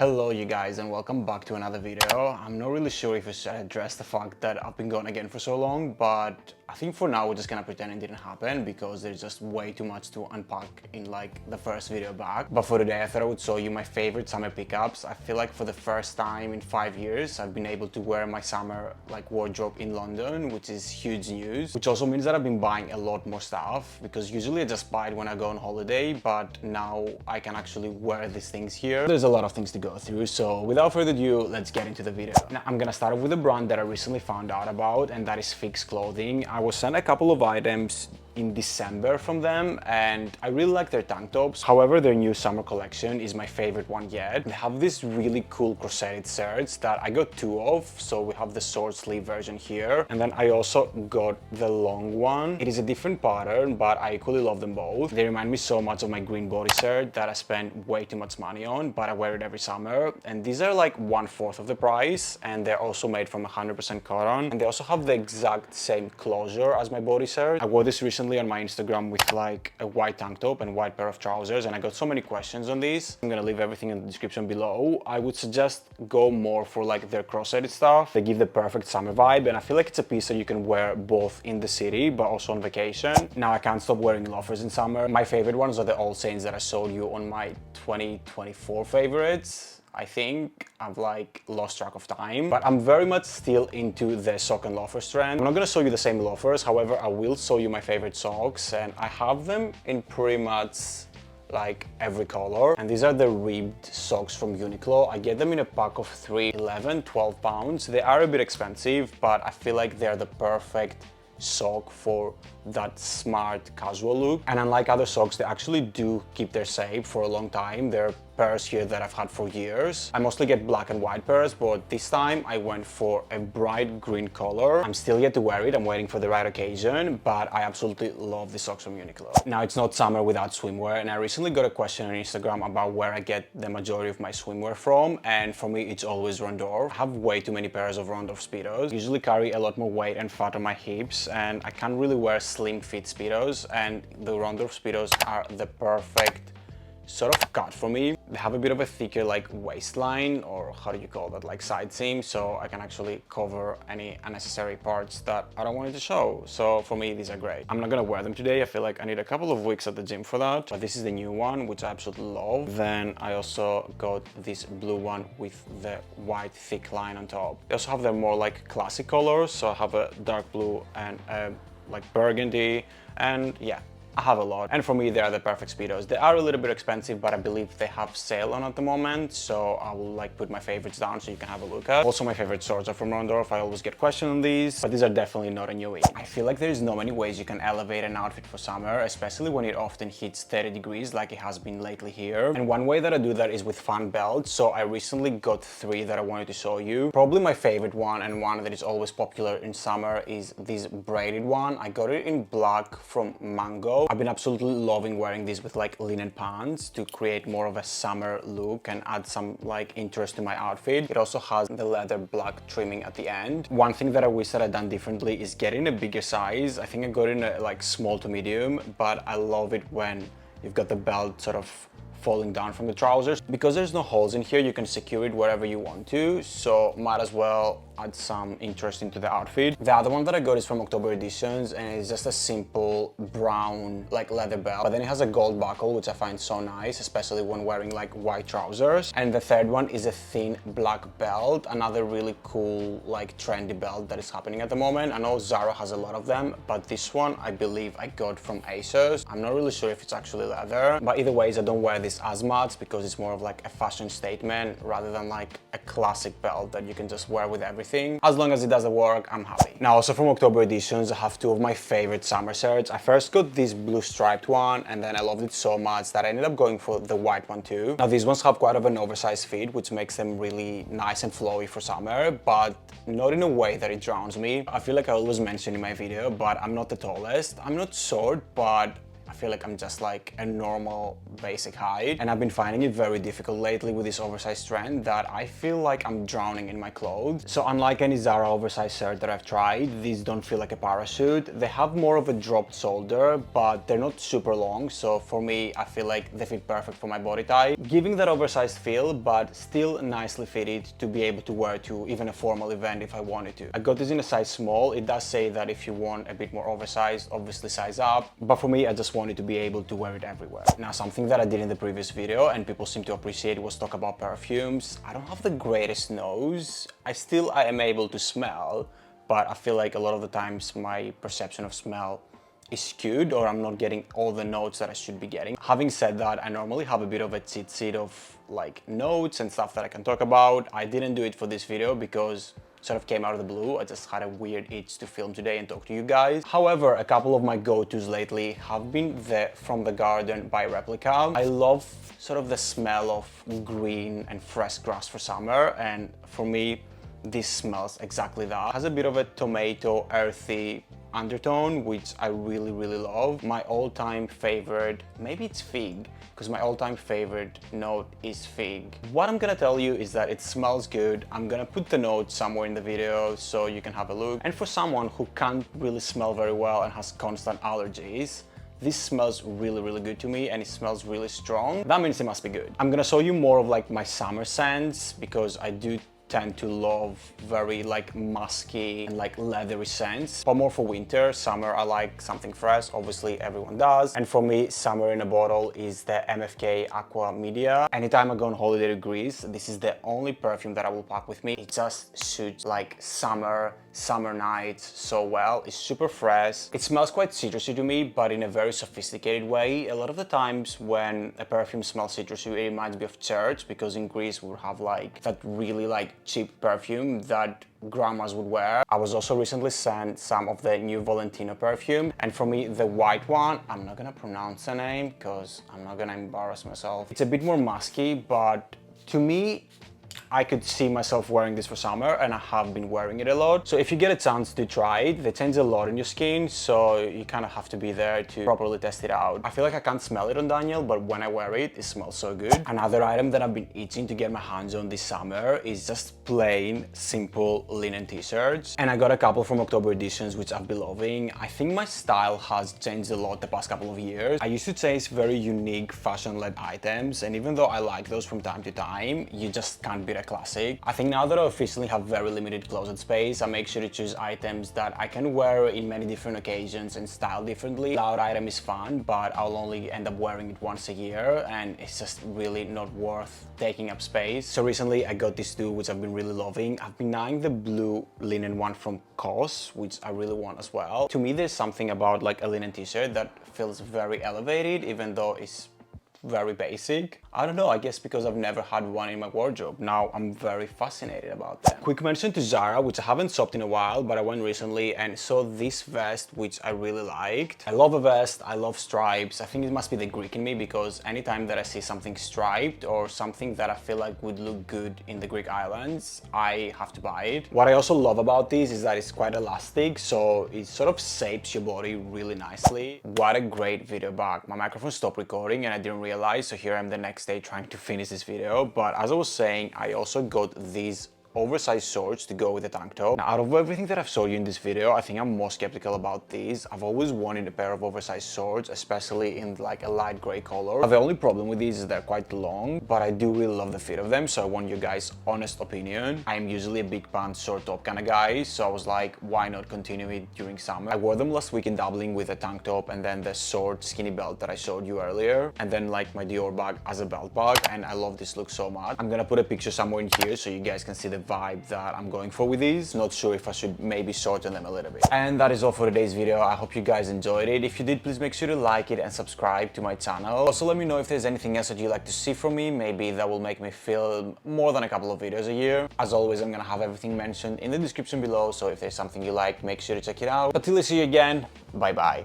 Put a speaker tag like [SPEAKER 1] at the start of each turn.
[SPEAKER 1] Hello you guys and welcome back to another video. I'm not really sure if I should address the fact that I've been gone again for so long, but I think for now we're just gonna pretend it didn't happen because there's just way too much to unpack in like the first video back. But for today I thought I would show you my favorite summer pickups. I feel like for the first time in 5 years I've been able to wear my summer wardrobe in London, which is huge news. Which also means that I've been buying a lot more stuff because usually I just buy it when I go on holiday, but now I can actually wear these things here. There's a lot of things to go through, so without further ado, let's get into the video. Now I'm gonna start off with a brand that I recently found out about, and that is Fix Clothing. I was sent a couple of items in December from them and I really like their tank tops. However, their new summer collection is my favorite one yet. They have these really cool corseted shirts that I got two of. So we have the short sleeve version here, and then I also got the long one. It is a different pattern, but I equally love them both. They remind me so much of my green body shirt that I spend way too much money on, but I wear it every summer. And these are like 1/4 of the price, and they're also made from 100% cotton. And they also have the exact same closure as my body shirt. I wore this recently on my Instagram with like a white tank top and white pair of trousers, and I got so many questions on these. I'm gonna leave everything in the description below. I would suggest go more for like their cross-headed stuff. They give the perfect summer vibe, and I feel like it's a piece that you can wear both in the city but also on vacation. Now I can't stop wearing loafers in summer. My favorite ones are the All Saints that I showed you on my 2024 favorites. I think I've like lost track of time, but I'm very much still into the sock and loafers trend. I'm not gonna show you the same loafers, however, I will show you my favorite socks, and I have them in pretty much like every color. And these are the ribbed socks from Uniqlo. I get them in a pack of 3, 11, 12 pounds. They are a bit expensive, but I feel like they're the perfect sock for that smart casual look. And unlike other socks, they actually do keep their shape for a long time. They're pairs here that I've had for years. I mostly get black and white pairs, but this time I went for a bright green color. I'm still yet to wear it, I'm waiting for the right occasion, but I absolutely love the socks from Uniqlo. Now it's not summer without swimwear, and I recently got a question on Instagram about where I get the majority of my swimwear from, and for me it's always Rondorf. I have way too many pairs of Rondorf Speedos. I usually carry a lot more weight and fat on my hips, and I can't really wear slim fit Speedos, and the Rondorf Speedos are the perfect sort of cut for me. They have a bit of a thicker like waistline, or how do you call that, like side seam, so I can actually cover any unnecessary parts that I don't want it to show. So for me, these are great. I'm not gonna wear them today. I feel like I need a couple of weeks at the gym for that, but this is the new one, which I absolutely love. Then I also got this blue one with the white thick line on top. They also have their more like classic colors, so I have a dark blue and like burgundy, and yeah, I have a lot, and for me they are the perfect Speedos. They are a little bit expensive, but I believe they have sale on at the moment, so I will like put my favorites down so you can have a look at. Also, my favorite shorts are from Rondorf. I always get questioned on these, but these are definitely not a newie. I feel like there's no many ways you can elevate an outfit for summer, especially when it often hits 30 degrees like it has been lately here. And one way that I do that is with fun belts. So I recently got 3 that I wanted to show you. Probably my favorite one, and one that is always popular in summer, is this braided one. I got it in black from Mango. I've been absolutely loving wearing these with like linen pants to create more of a summer look and add some like interest to my outfit. It also has the leather black trimming at the end. One thing that I wish that I'd done differently is getting a bigger size. I think I got it in a like small to medium, but I love it when you've got the belt sort of falling down from the trousers. Because there's no holes in here, you can secure it wherever you want to, so might as well add some interest into the outfit. The other one that I got is from October Editions, and it's just a simple brown like leather belt, but then it has a gold buckle, which I find so nice, especially when wearing like white trousers. And the third one is a thin black belt, another really cool like trendy belt that is happening at the moment. I know Zara has a lot of them, but this one I believe I got from ASOS. I'm not really sure if it's actually leather, but either ways I don't wear this as much because it's more of like a fashion statement rather than like a classic belt that you can just wear with everything. As long as it does the work, I'm happy. Now also from October Editions, I have 2 of my favorite summer shirts. I first got this blue striped one, and then I loved it so much that I ended up going for the white one too. Now these ones have quite of an oversized fit, which makes them really nice and flowy for summer, but not in a way that it drowns me. I feel like I always mention in my video, but I'm not the tallest. I'm not short, but I feel like I'm just like a normal basic height, and I've been finding it very difficult lately with this oversized trend that I feel like I'm drowning in my clothes. So unlike any Zara oversized shirt that I've tried, these don't feel like a parachute. They have more of a dropped shoulder, but they're not super long, so for me I feel like they fit perfect for my body type, giving that oversized feel but still nicely fitted to be able to wear to even a formal event if I wanted to. I got this in a size small. It does say that if you want a bit more oversized, obviously size up, but for me I just wanted to be able to wear it everywhere. Now, something that I did in the previous video and people seem to appreciate was talk about perfumes. I don't have the greatest nose. I am able to smell, but I feel like a lot of the times my perception of smell is skewed, or I'm not getting all the notes that I should be getting. Having said that, I normally have a bit of a cheat sheet of like notes and stuff that I can talk about. I didn't do it for this video because it sort of came out of the blue. I just had a weird itch to film today and talk to you guys. However, a couple of my go-tos lately have been the From the Garden by Replica. I love sort of the smell of green and fresh grass for summer, and for me this smells exactly that. It has a bit of a tomato earthy undertone, which I really love. My all-time favorite, maybe it's fig, because my all-time favorite note is fig. What I'm gonna tell you is that it smells good. I'm gonna put the note somewhere in the video so you can have a look. And for someone who can't really smell very well and has constant allergies, this smells really good to me, and it smells really strong. That means it must be good. I'm gonna show you more of like my summer scents, because I do tend to love very like musky and like leathery scents, but more for winter. Summer I like something fresh, obviously everyone does, and for me summer in a bottle is the MFK Aqua Media. Anytime I go on holiday to Greece, this is the only perfume that I will pack with me. It just suits like summer nights so well. It's super fresh. It smells quite citrusy to me, but in a very sophisticated way. A lot of the times when a perfume smells citrusy, it reminds me of church, because in Greece we have like that really like cheap perfume that grandmas would wear. I was also recently sent some of the new Valentino perfume, and for me the white one, I'm not gonna pronounce the name because I'm not gonna embarrass myself. It's a bit more musky, but to me I could see myself wearing this for summer, and I have been wearing it a lot. So if you get a chance to try it, they change a lot in your skin, so you kind of have to be there to properly test it out. I feel like I can't smell it on Daniel, but when I wear it, it smells so good. Another item that I've been itching to get my hands on this summer is just plain, simple linen t-shirts. And I got a couple from October editions, which I've been loving. I think my style has changed a lot the past couple of years. I used to chase very unique fashion-led items, and even though I like those from time to time, you just can't beat a classic. I think now that I officially have very limited closet space, I make sure to choose items that I can wear in many different occasions and style differently. Loud item is fun, but I'll only end up wearing it once a year, and it's just really not worth taking up space. So recently I got these two, which I've been really loving. I've been eyeing the blue linen one from COS, which I really want as well. To me, there's something about like a linen t-shirt that feels very elevated, even though it's very basic. I don't know, I guess because I've never had one in my wardrobe. Now I'm very fascinated about them. Quick mention to Zara, which I haven't shopped in a while, but I went recently and saw this vest, which I really liked. I love a vest, I love stripes. I think it must be the Greek in me, because anytime that I see something striped or something that I feel like would look good in the Greek islands, I have to buy it. What I also love about this is that it's quite elastic, so it sort of shapes your body really nicely. What a great video bag. My microphone stopped recording and I didn't realize, so here I am the next day trying to finish this video. But as I was saying, I also got these oversized swords to go with the tank top. Now, out of everything that I've showed you in this video, I think I'm more skeptical about these. I've always wanted a pair of oversized swords, especially in like a light gray color. The only problem with these is they're quite long, but I do really love the fit of them, so I want your guys' honest opinion. I'm usually a big pants, short top kind of guy, so I was like, why not continue it during summer? I wore them last week in Dublin with a tank top and then the short skinny belt that I showed you earlier, and then like my Dior bag as a belt bag, and I love this look so much. I'm gonna put a picture somewhere in here so you guys can see the vibe that I'm going for with these. Not sure if I should maybe shorten them a little bit. And that is all for today's video. I hope you guys enjoyed it. If you did, please make sure to like it and subscribe to my channel. Also, let me know if there's anything else that you'd like to see from me. Maybe that will make me film more than a couple of videos a year. As always, I'm gonna have everything mentioned in the description below, so if there's something you like, make sure to check it out. But till I see you again, bye bye.